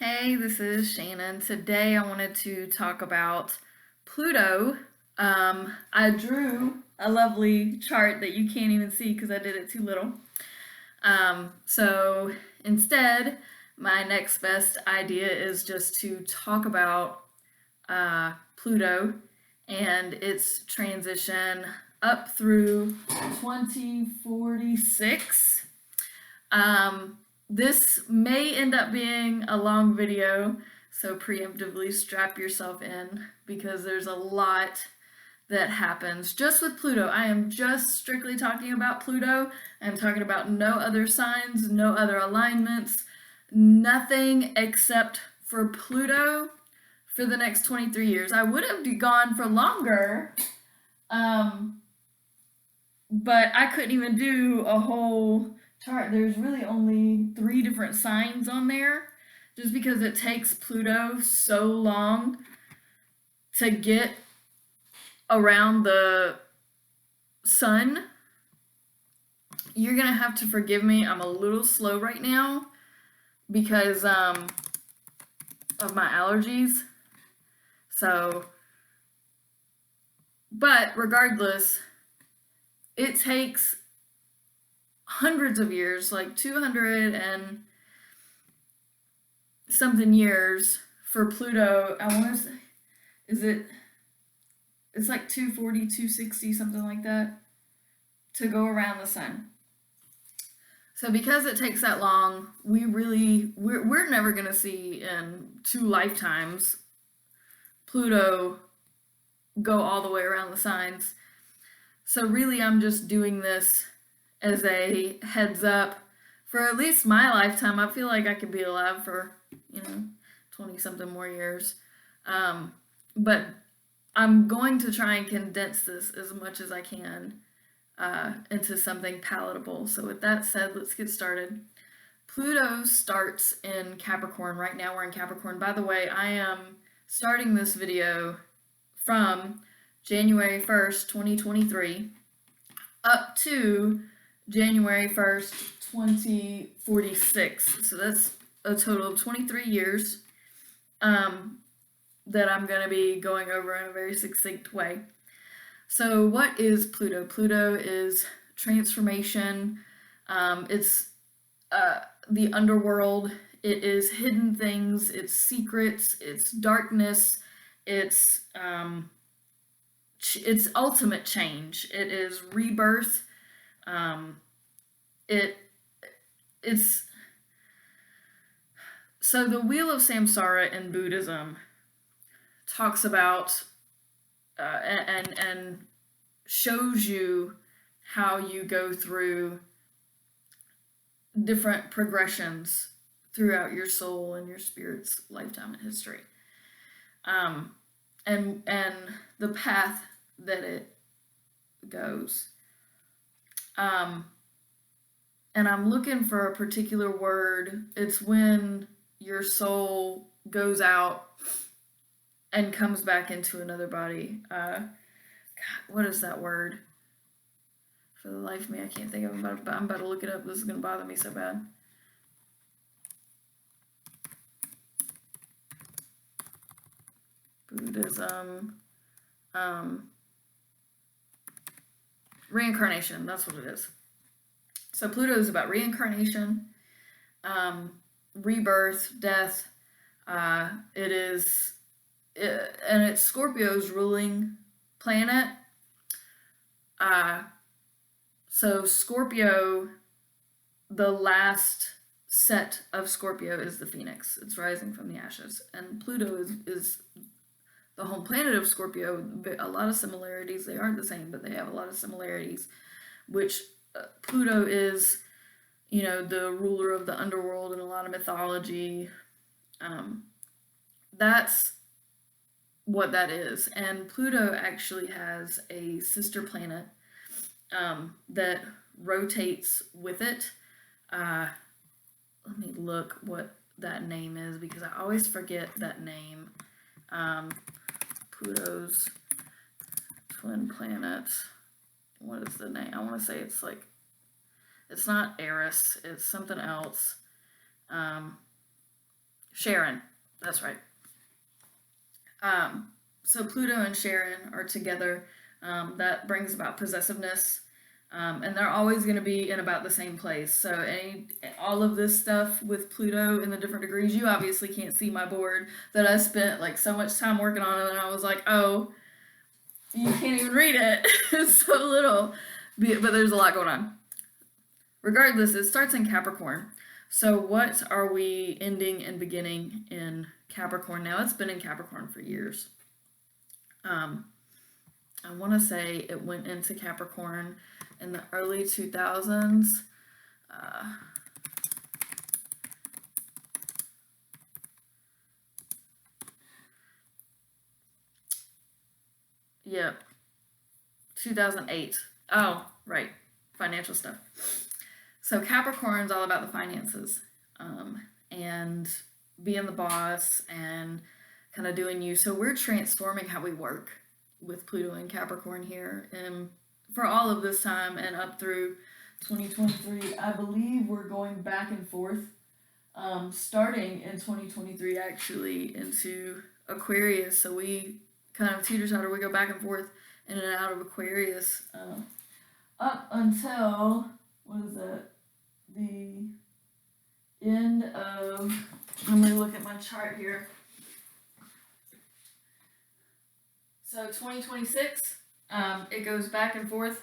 Hey, this is Shannon. Today I wanted to talk about Pluto. I drew a lovely chart that you can't even see because I did it too little. So instead, my next best idea is just to talk about Pluto and its transition up through 2046. This may end up being a long video, so preemptively strap yourself in because there's a lot that happens just with Pluto. I am just strictly talking about Pluto. I'm talking about no other signs, no other alignments, nothing except for Pluto for the next 23 years. I would have gone for longer, but I couldn't even do a whole chart. There's really only 3 different signs on there just because it takes Pluto so long to get around the sun. You're gonna have to forgive me. I'm a little slow right now because of my allergies. So, but regardless, it takes hundreds of years, like 200 and something years for Pluto. I want to say, it's like 240, 260, something like that, to go around the sun. So because it takes that long, we're never going to see in 2 lifetimes Pluto go all the way around the signs. So really I'm just doing this as a heads up for at least my lifetime. I feel like I could be alive for, 20 something more years. But I'm going to try and condense this as much as I can into something palatable. So with that said, let's get started. Pluto starts in Capricorn. Right now we're in Capricorn. By the way, I am starting this video from January 1st, 2023 up to January 1st, 2046. So that's a total of 23 years that I'm going to be going over in a very succinct way. So what is Pluto? Pluto is transformation. It's the underworld. It is hidden things. It's secrets. It's darkness. It's ultimate change. It is rebirth. It's so the Wheel of Samsara in Buddhism talks about and shows you how you go through different progressions throughout your soul and your spirit's lifetime and history, and the path that it goes. And I'm looking for a particular word. It's when your soul goes out and comes back into another body. God, what is that word? For the life of me, I can't think of it, but I'm about to look it up. This is going to bother me so bad. Buddhism. Reincarnation, that's what it is. So Pluto is about reincarnation, rebirth, death. And it's Scorpio's ruling planet. So Scorpio, the last set of Scorpio is the Phoenix. It's rising from the ashes. And Pluto is the home planet of Scorpio. A lot of similarities. They aren't the same, but they have a lot of similarities, which Pluto is, the ruler of the underworld in a lot of mythology. That's what that is. And Pluto actually has a sister planet that rotates with it. Let me look what that name is because I always forget that name. Pluto's twin planet. What is the name? I want to say it's not Eris, it's something else. Sharon. That's right. So Pluto and Sharon are together. That brings about possessiveness. And they're always going to be in about the same place. So all of this stuff with Pluto in the different degrees, you obviously can't see my board that I spent like so much time working on it, and I was like, oh, you can't even read it. It's so little, but there's a lot going on. Regardless, it starts in Capricorn. So what are we ending and beginning in Capricorn now? It's been in Capricorn for years. I want to say it went into Capricorn in the early 2000s. Yep, 2008. Oh, right, financial stuff. So Capricorn's all about the finances, and being the boss and kind of doing you. So we're transforming how we work with Pluto and Capricorn here, and for all of this time and up through 2023, I believe we're going back and forth, starting in 2023 actually into Aquarius. So we kind of teeter-totter, we go back and forth in and out of Aquarius, up until, what is that, the end of, let me look at my chart here. So 2026, it goes back and forth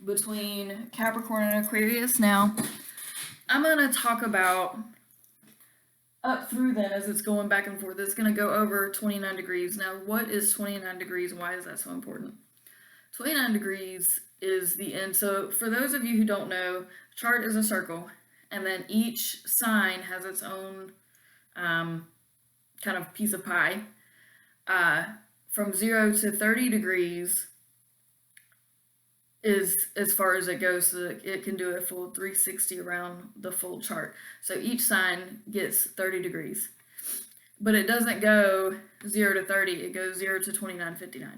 between Capricorn and Aquarius. Now, I'm going to talk about up through then as it's going back and forth. It's going to go over 29 degrees. Now, what is 29 degrees? Why is that so important? 29 degrees is the end. So for those of you who don't know, chart is a circle, and then each sign has its own kind of piece of pie. From 0 to 30 degrees is as far as it goes, so it can do a full 360 around the full chart. So each sign gets 30 degrees. But it doesn't go 0 to 30, it goes 0 to 29.59.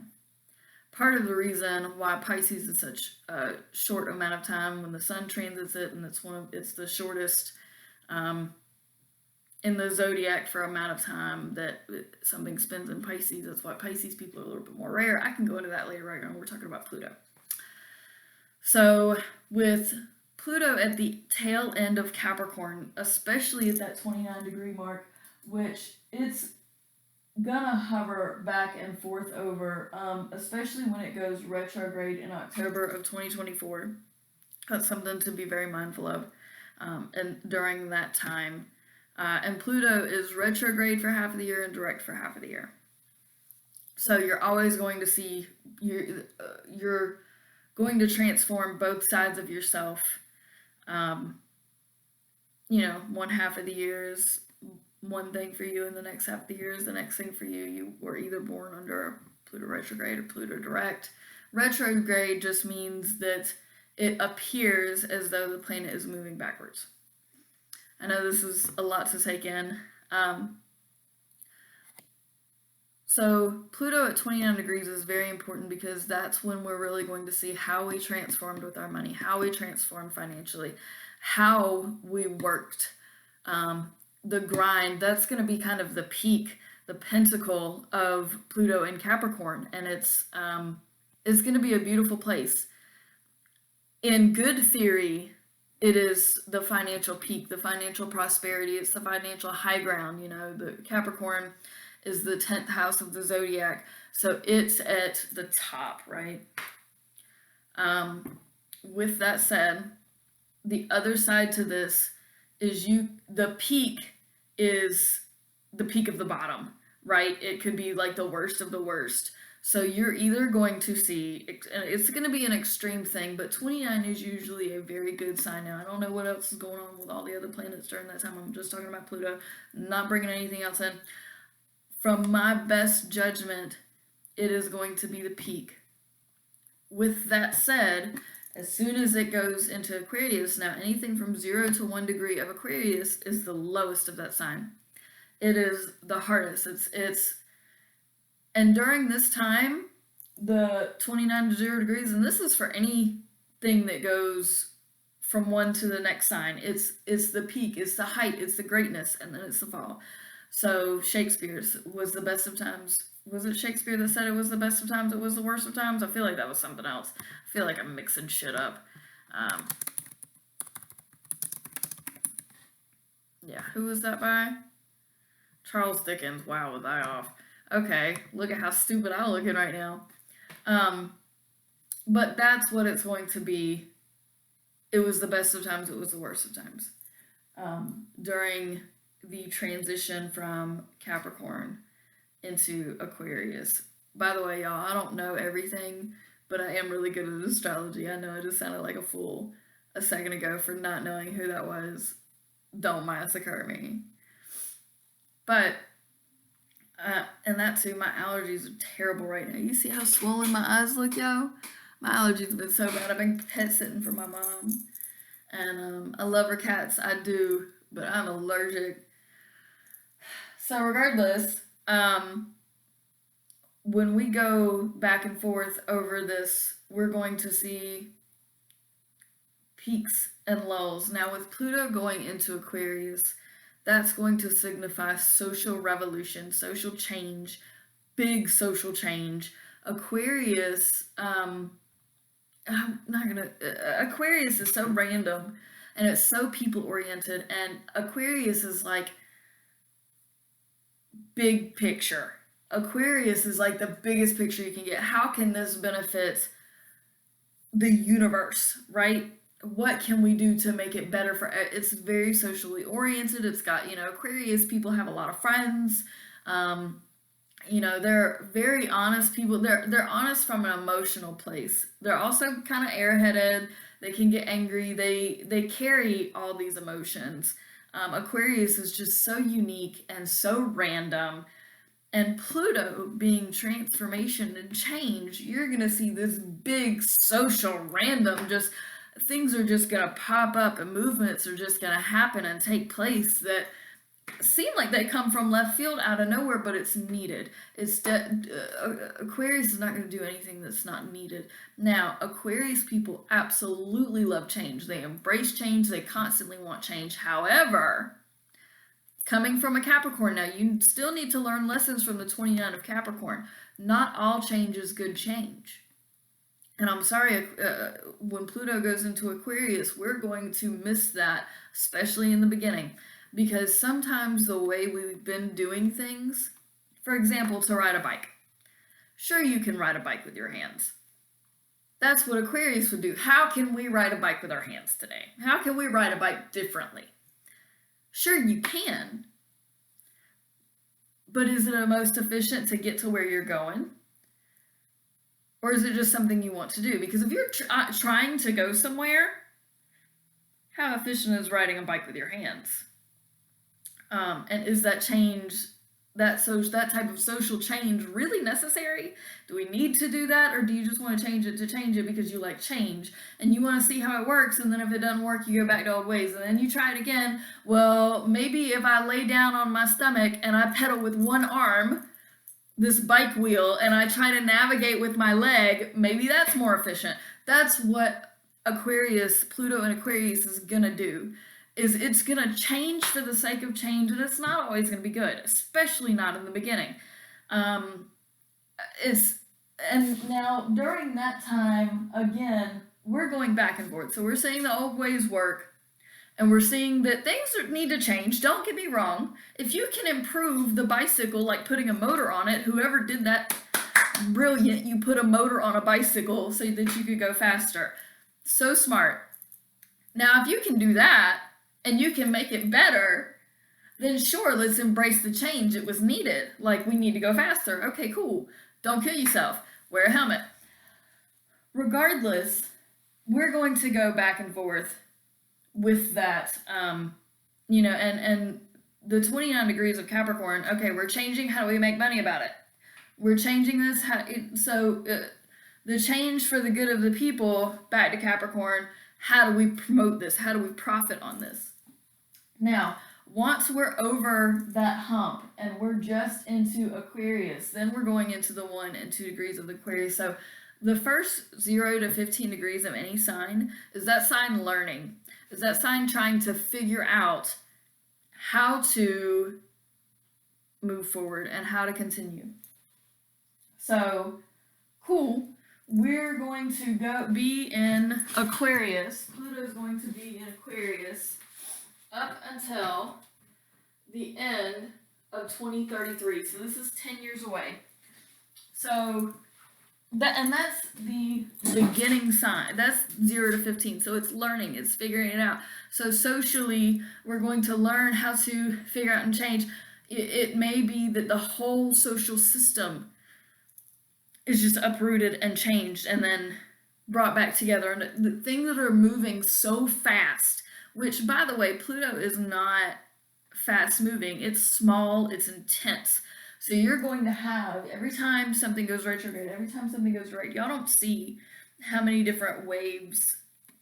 Part of the reason why Pisces is such a short amount of time when the sun transits it, and it's the shortest in the zodiac for amount of time that something spends in Pisces. That's why Pisces people are a little bit more rare. I can go into that later right now. We're talking about Pluto. So with Pluto at the tail end of Capricorn, especially at that 29 degree mark, which it's gonna hover back and forth over, especially when it goes retrograde in October of 2024. That's something to be very mindful of, and during that time. And Pluto is retrograde for half of the year and direct for half of the year. So you're always going to see, you're going to transform both sides of yourself. One half of the year is one thing for you, and the next half of the year is the next thing for you. You were either born under Pluto retrograde or Pluto direct. Retrograde just means that it appears as though the planet is moving backwards. I know this is a lot to take in. So Pluto at 29 degrees is very important because that's when we're really going to see how we transformed with our money, how we transformed financially, how we worked, the grind. That's going to be kind of the peak, the pinnacle of Pluto in Capricorn, and it's going to be a beautiful place. In good theory, it is the financial peak, the financial prosperity, it's the financial high ground. The Capricorn is the 10th house of the zodiac, so it's at the top, right? With that said, the other side to this is the peak is the peak of the bottom, right? It could be like the worst of the worst. So you're either going to see, it's going to be an extreme thing, but 29 is usually a very good sign. Now, I don't know what else is going on with all the other planets during that time. I'm just talking about Pluto, not bringing anything else in. From my best judgment, it is going to be the peak. With that said, as soon as it goes into Aquarius, now anything from 0 to 1 degree of Aquarius is the lowest of that sign. It is the hardest. And during this time, the 29 to 0 degrees, and this is for anything that goes from one to the next sign, it's the peak, it's the height, it's the greatness, and then it's the fall. So Shakespeare's was the best of times. Was it Shakespeare that said it was the best of times, it was the worst of times? I feel like that was something else. I feel like I'm mixing shit up. Um, yeah, who was that by? Charles Dickens. Wow, was I off? Okay, look at how stupid I'm looking right now. Um, but that's what it's going to be. It was the best of times, it was the worst of times. During the transition from Capricorn into Aquarius. By the way, y'all, I don't know everything, but I am really good at astrology. I know I just sounded like a fool a second ago for not knowing who that was. Don't massacre me. But, and that too, my allergies are terrible right now. You see how swollen my eyes look, yo? My allergies have been so bad. I've been pet sitting for my mom. And I love her cats. I do, but I'm allergic. So regardless, when we go back and forth over this, we're going to see peaks and lulls. Now, with Pluto going into Aquarius, that's going to signify social revolution, social change, big social change. Aquarius, I'm not gonna. Aquarius is so random and it's so people oriented, and Aquarius is like big picture. Aquarius is like the biggest picture you can get. How can this benefit the universe, right? What can we do to make it better for it's very socially oriented. It's got, Aquarius people have a lot of friends. They're very honest people. They're honest from an emotional place. They're also kind of airheaded. They can get angry. They carry all these emotions. Aquarius is just so unique and so random. And Pluto being transformation and change, you're gonna see this big social random, just things are just gonna pop up and movements are just gonna happen and take place that seem like they come from left field out of nowhere, but it's needed. Aquarius is not going to do anything that's not needed. Now, Aquarius people absolutely love change. They embrace change. They constantly want change. However, coming from a Capricorn, now you still need to learn lessons from the 29 of Capricorn. Not all change is good change. And I'm sorry, when Pluto goes into Aquarius, we're going to miss that, especially in the beginning. Because sometimes the way we've been doing things, for example, to ride a bike. Sure, you can ride a bike with your hands. That's what Aquarius would do. How can we ride a bike with our hands today? How can we ride a bike differently? Sure, you can. But is it the most efficient to get to where you're going? Or is it just something you want to do? Because if you're trying to go somewhere, how efficient is riding a bike with your hands? And is that change, that type of social change really necessary? Do we need to do that, or do you just want to change it because you like change and you want to see how it works, and then if it doesn't work, you go back to old ways, and then you try it again? Well, maybe if I lay down on my stomach and I pedal with one arm, this bike wheel, and I try to navigate with my leg, maybe that's more efficient. That's what Pluto and Aquarius is gonna do. It's gonna change for the sake of change, and it's not always gonna be good, especially not in the beginning. And now during that time, again, we're going back and forth. So we're saying the old ways work, and we're seeing that things need to change. Don't get me wrong. If you can improve the bicycle, like putting a motor on it, whoever did that, brilliant. You put a motor on a bicycle so that you could go faster. So smart. Now, if you can do that, and you can make it better, then sure, let's embrace the change. It was needed. Like, we need to go faster. Okay, cool. Don't kill yourself. Wear a helmet. Regardless, we're going to go back and forth with that, and the 29 degrees of Capricorn. Okay, we're changing. How do we make money about it? We're changing this. The change for the good of the people, back to Capricorn. How do we promote this? How do we profit on this? Now, once we're over that hump and we're just into Aquarius, then we're going into the 1 and 2 degrees of Aquarius. So the first 0 to 15 degrees of any sign is that sign learning. Is that sign trying to figure out how to move forward and how to continue. So, cool. We're going to be in Aquarius. Pluto's going to be in Aquarius up until the end of 2033. So this is 10 years away. So that's the beginning sign. That's 0 to 15. So it's learning, it's figuring it out. So socially, we're going to learn how to figure out and change. It may be that the whole social system is just uprooted and changed and then brought back together. And the things that are moving so fast, which, by the way, Pluto is not fast moving. It's small, it's intense. So you're going to have, every time something goes retrograde, every time something goes right, y'all don't see how many different waves.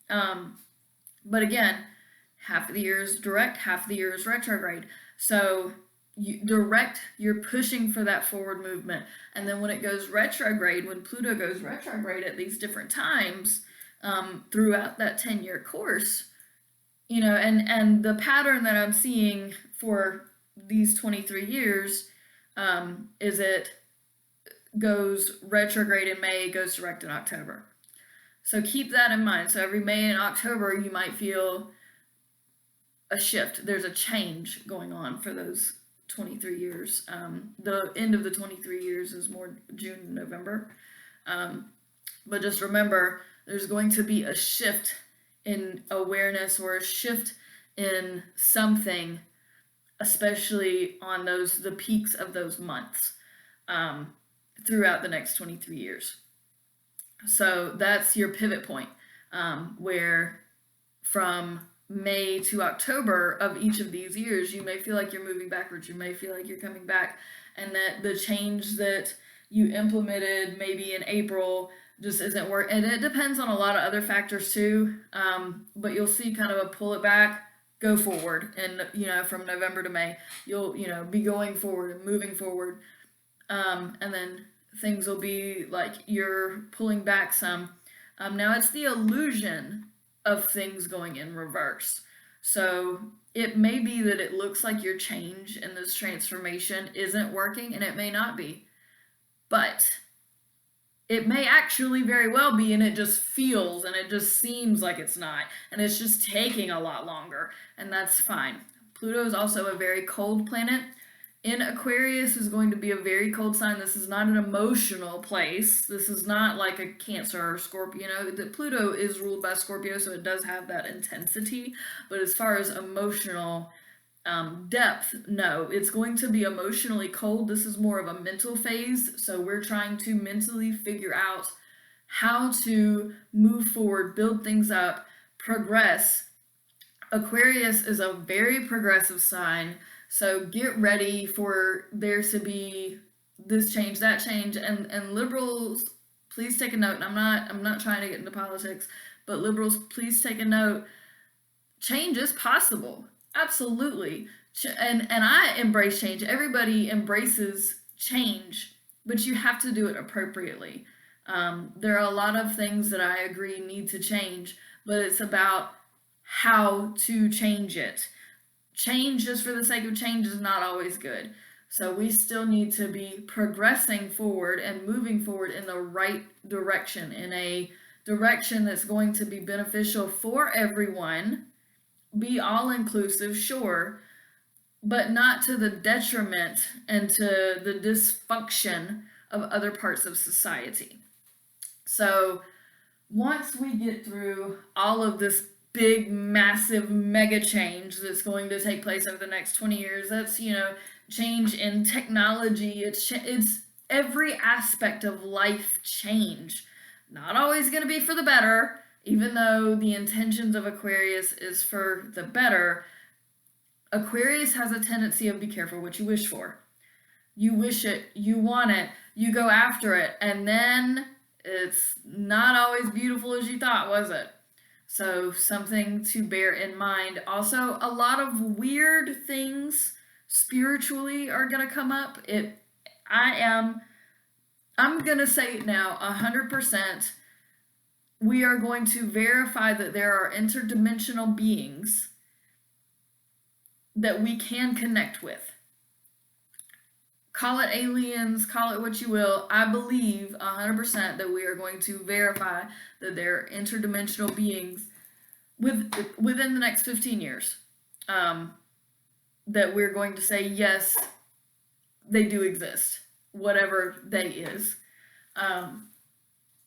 But again, half of the year is direct, half of the year is retrograde. So you're pushing for that forward movement. And then when it goes retrograde, when Pluto goes retrograde at these different times throughout that 10-year course, and the pattern that I'm seeing for these 23 years is it goes retrograde in May, goes direct in October. So keep that in mind. So every May and October, you might feel a shift. There's a change going on for those 23 years. The end of the 23 years is more June and November. But just remember, there's going to be a shift in awareness or a shift in something, especially on the peaks of those months throughout the next 23 years. So that's your pivot point, where from May to October of each of these years, you may feel like you're moving backwards, you may feel like you're coming back, and that the change that you implemented maybe in April just isn't working. And it depends on a lot of other factors too, but you'll see kind of a pull it back, go forward, and from November to May, you'll be going forward and moving forward, and then things will be like you're pulling back some. Now it's the illusion of things going in reverse. So it may be that it looks like your change and this transformation isn't working, and it may not be. But it may actually very well be, and it just feels and it just seems like it's not, and it's just taking a lot longer, and that's fine. Pluto is also a very cold planet. In Aquarius is going to be a very cold sign. This is not an emotional place. This is not like a Cancer or Scorpio. Pluto is ruled by Scorpio, so it does have that intensity. But as far as emotional depth, no, it's going to be emotionally cold. This is more of a mental phase. So we're trying to mentally figure out how to move forward, build things up, progress. Aquarius is a very progressive sign. So get ready for there to be this change, that change, and liberals, please take a note. And I'm not trying to get into politics, but liberals, please take a note. Change is possible, absolutely, and I embrace change. Everybody embraces change, but you have to do it appropriately. There are a lot of things that I agree need to change, but it's about how to change it. Change just for the sake of change is not always good. So we still need to be progressing forward and moving forward in the right direction, in a direction that's going to be beneficial for everyone, be all inclusive, sure, but not to the detriment and to the dysfunction of other parts of society. So once we get through all of this big, massive, mega change that's going to take place over the next 20 years. That's, change in technology. It's every aspect of life change. Not always going to be for the better, even though the intentions of Aquarius is for the better. Aquarius has a tendency of be careful what you wish for. You wish it, you want it, you go after it, and then it's not always beautiful as you thought, was it? So something to bear in mind. Also, a lot of weird things spiritually are going to come up. I'm going to say it now, 100%. We are going to verify that there are interdimensional beings that we can connect with. call it aliens, call it what you will. I believe 100% that we are going to verify that they're interdimensional beings within the next 15 years. Um, that we're going to say, yes, they do exist, whatever they is. Um,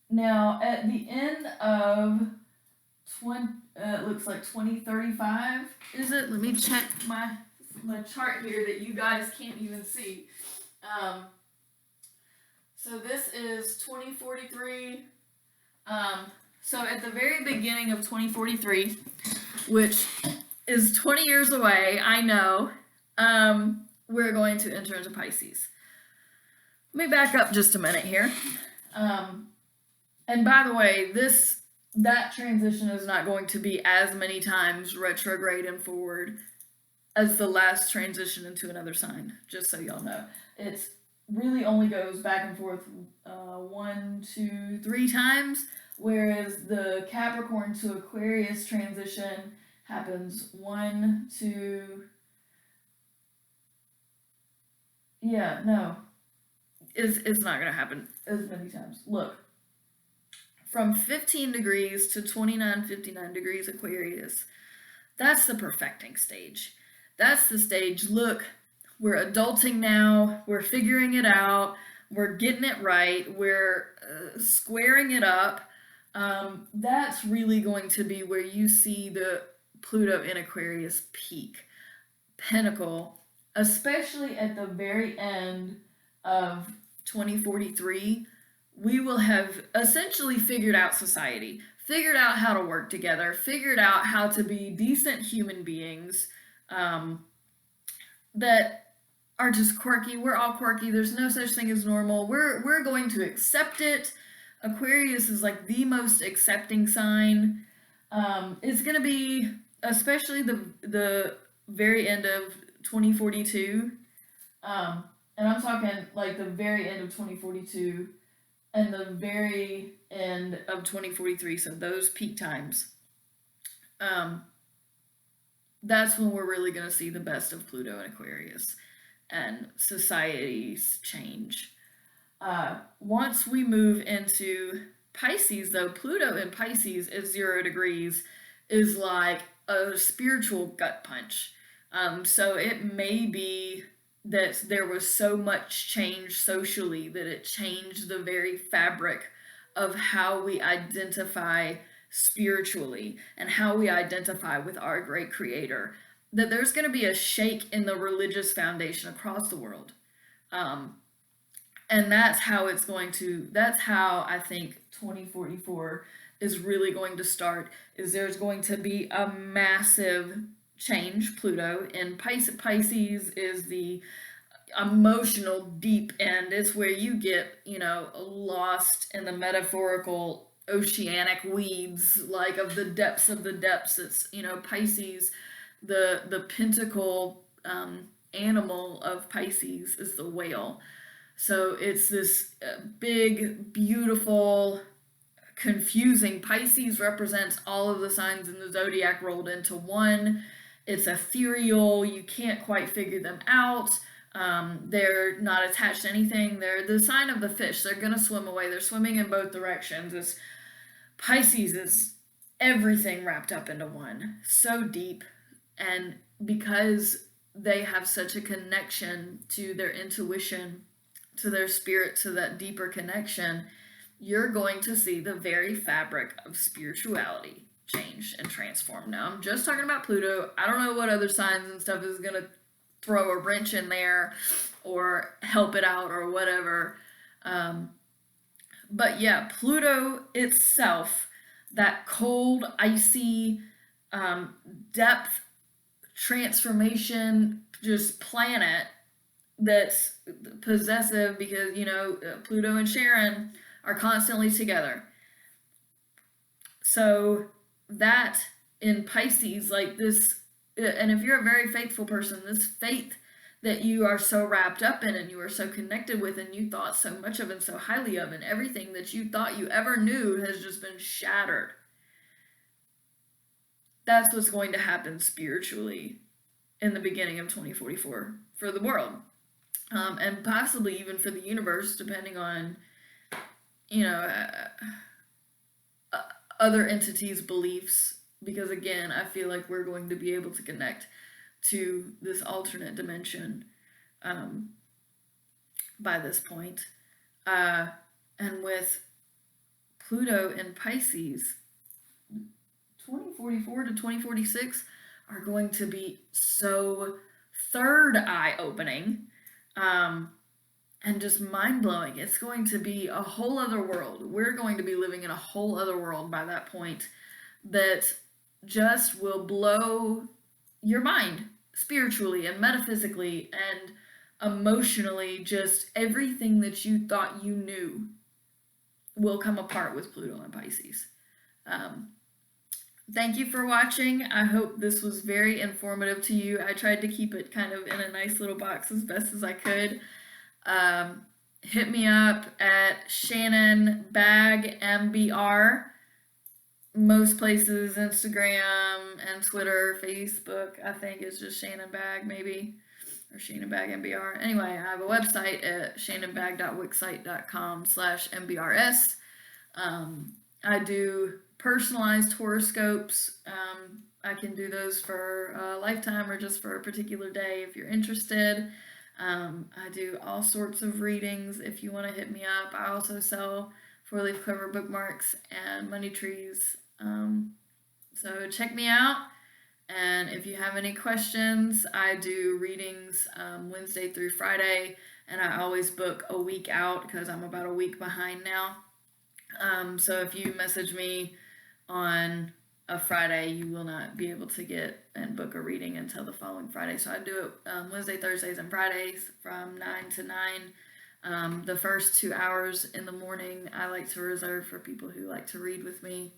Now, at the end of it looks like 2035, is it? Let me check my chart here that you guys can't even see. Um, so this is 2043. So at the very beginning of 2043, which is 20 years away, I know, we're going to enter into Pisces. Let me back up just a minute here. And by the way, that transition is not going to be as many times retrograde and forward as the last transition into another sign, just so y'all know. It really only goes back and forth 1, 2, 3 times, whereas the Capricorn to Aquarius transition happens 1, 2, yeah, no. It's not gonna happen as many times. Look, from 15 degrees to 29, 59 degrees Aquarius, that's the perfecting stage. That's the stage. Look, we're adulting now. We're figuring it out. We're getting it right. We're squaring it up. That's really going to be where you see the Pluto in Aquarius peak, pinnacle, especially at the very end of 2043. We will have essentially figured out society, figured out how to work together, figured out how to be decent human beings that are just quirky. We're all quirky. There's no such thing as normal. We're going to accept it. Aquarius is like the most accepting sign. It's going to be, especially the very end of 2042. And I'm talking like the very end of 2042 and the very end of 2043, so those peak times. That's when we're really going to see the best of Pluto and Aquarius and societies change. Once we move into Pisces, though, Pluto in Pisces at 0 degrees is like a spiritual gut punch. So it may be that there was so much change socially that it changed the very fabric of how we identify spiritually and how we identify with our great creator, that there's going to be a shake in the religious foundation across the world. And that's how I think 2044 is really going to start, is there's going to be a massive change. Pluto in Pisces is the emotional deep end. It's where you get, lost in the metaphorical oceanic weeds, like of the depths of the depths. It's, Pisces, the pentacle animal of Pisces is the whale. So it's this big, beautiful, confusing. Pisces represents all of the signs in the zodiac rolled into one. It's ethereal. You can't quite figure them out. They're not attached to anything. They're the sign of the fish. They're going to swim away. They're swimming in both directions. Pisces is everything wrapped up into one. So deep. And because they have such a connection to their intuition, to their spirit, to that deeper connection, you're going to see the very fabric of spirituality change and transform. Now, I'm just talking about Pluto. I don't know what other signs and stuff is going to throw a wrench in there or help it out or whatever. But yeah, Pluto itself, that cold, icy, depth transformation, just planet that's possessive because, Pluto and Charon are constantly together. So that in Pisces, like this, and if you're a very faithful person, this faith that you are so wrapped up in and you are so connected with and you thought so much of and so highly of, and everything that you thought you ever knew has just been shattered. That's what's going to happen spiritually in the beginning of 2044 for the world. and possibly even for the universe, depending on, you know, other entities' beliefs. Because again, I feel like we're going to be able to connect to this alternate dimension um, by this point. And with Pluto in Pisces, 2044 to 2046 are going to be so third eye opening, and just mind blowing. It's going to be a whole other world. We're going to be living in a whole other world by that point that just will blow your mind spiritually and metaphysically and emotionally. Just everything that you thought you knew will come apart with Pluto and Pisces. Thank you for watching. I hope this was very informative to you. I tried to keep it kind of in a nice little box as best as I could. Hit me up at Shannon Bag MBR. Most places, Instagram and Twitter, Facebook, I think it's just Shannon Bag maybe, or Shannon Bag MBR. Anyway, I have a website at shannonbag.wixsite.com/mbrs. I do personalized horoscopes. I can do those for a lifetime or just for a particular day if you're interested. I do all sorts of readings if you want to hit me up. I also sell 4-leaf clover bookmarks and money trees. So check me out. And if you have any questions, I do readings Wednesday through Friday, and I always book a week out because I'm about a week behind now. So if you message me on a Friday, you will not be able to get and book a reading until the following Friday. So I do it Wednesday, Thursdays, and Fridays from 9 to 9. The first 2 hours in the morning I like to reserve for people who like to read with me.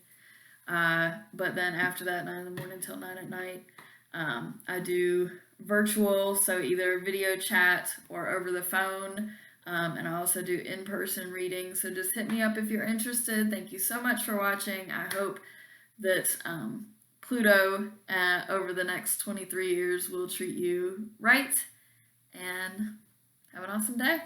But then after that, 9 in the morning till 9 at night, I do virtual, so either video chat or over the phone. And I also do in-person readings. So just hit me up if you're interested. Thank you so much for watching. I hope that Pluto over the next 23 years will treat you right. And have an awesome day.